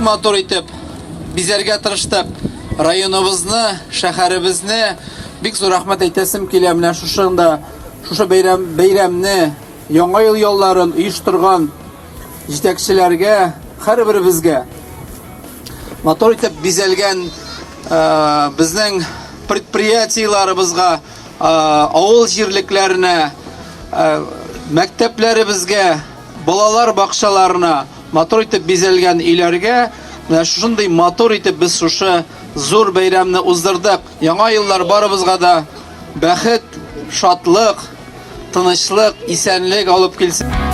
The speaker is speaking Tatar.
матур итеп бизәргә тырыштык. Районыбызны, шәһәребезне бик зур рәхмәт әйтәсем килә. Менә шушы бәйрәмне, яңа ел ялларын оештырган җитәкчеләргә, һәрберебезгә матур итеп бизәлгән безнең предприятиеларыбызга, авыл җирлекләренә, мәктәпләребезгә, балалар бакчаларына матур итеп бизәлгән өйләргә, менә шундый матур итеп без шушы зур бәйрәмне уздырдык. Яңа еллар барыбызга да бәхет, шатлык, тынычлык, исәнлек алып килсен.